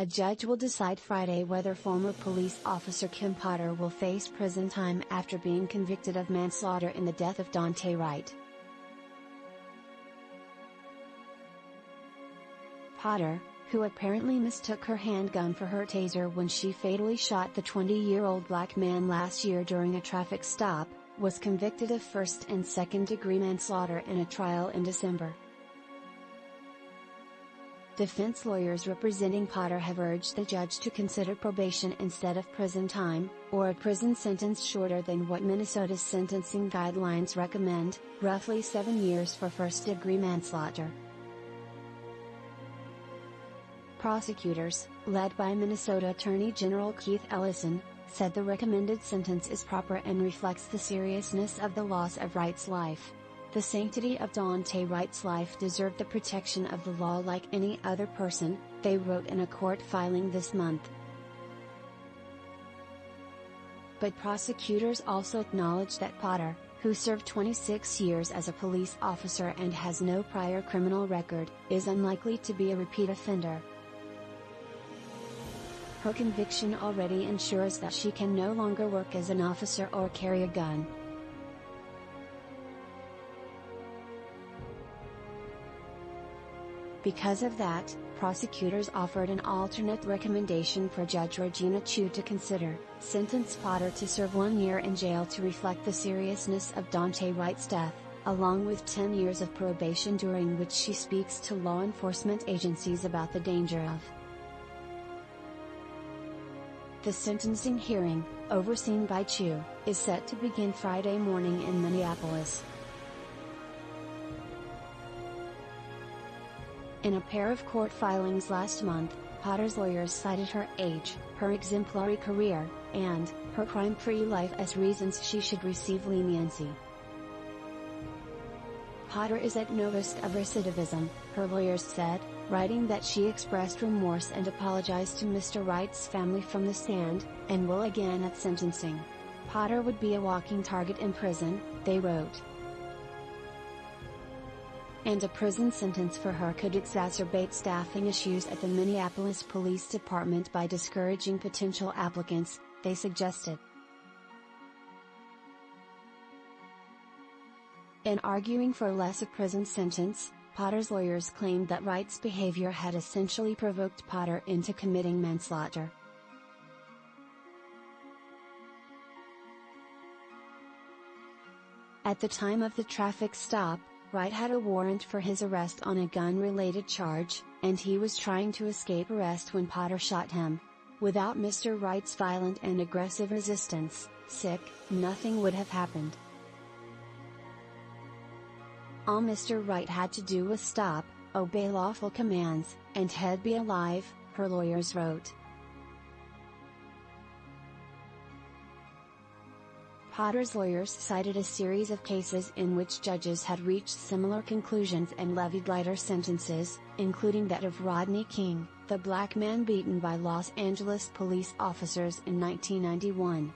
A judge will decide Friday whether former police officer Kim Potter will face prison time after being convicted of manslaughter in the death of Daunte Wright. Potter, who apparently mistook her handgun for her taser when she fatally shot the 20-year-old black man last year during a traffic stop, was convicted of first and second-degree manslaughter in a trial in December. Defense lawyers representing Potter have urged the judge to consider probation instead of prison time, or a prison sentence shorter than what Minnesota's sentencing guidelines recommend, roughly 7 years for first-degree manslaughter. Prosecutors, led by Minnesota Attorney General Keith Ellison, said the recommended sentence is proper and reflects the seriousness of the loss of Wright's life. The sanctity of Daunte Wright's life deserved the protection of the law like any other person, they wrote in a court filing this month. But prosecutors also acknowledged that Potter, who served 26 years as a police officer and has no prior criminal record, is unlikely to be a repeat offender. Her conviction already ensures that she can no longer work as an officer or carry a gun. Because of that, prosecutors offered an alternate recommendation for Judge Regina Chu to consider: sentence Potter to serve 1 year in jail to reflect the seriousness of Daunte Wright's death, along with 10 years of probation during which she speaks to law enforcement agencies about the danger of. The sentencing hearing, overseen by Chu, is set to begin Friday morning in Minneapolis. In a pair of court filings last month, Potter's lawyers cited her age, her exemplary career, and her crime-free life as reasons she should receive leniency. Potter is at no risk of recidivism, her lawyers said, writing that she expressed remorse and apologized to Mr. Wright's family from the stand, and will again at sentencing. Potter would be a walking target in prison, they wrote. And a prison sentence for her could exacerbate staffing issues at the Minneapolis Police Department by discouraging potential applicants, they suggested. In arguing for less a prison sentence, Potter's lawyers claimed that Wright's behavior had essentially provoked Potter into committing manslaughter. At the time of the traffic stop, Wright had a warrant for his arrest on a gun-related charge, and he was trying to escape arrest when Potter shot him. Without Mr. Wright's violent and aggressive resistance, nothing would have happened. All Mr. Wright had to do was stop, obey lawful commands, and he'd be alive, her lawyers wrote. Potter's lawyers cited a series of cases in which judges had reached similar conclusions and levied lighter sentences, including that of Rodney King, the black man beaten by Los Angeles police officers in 1991.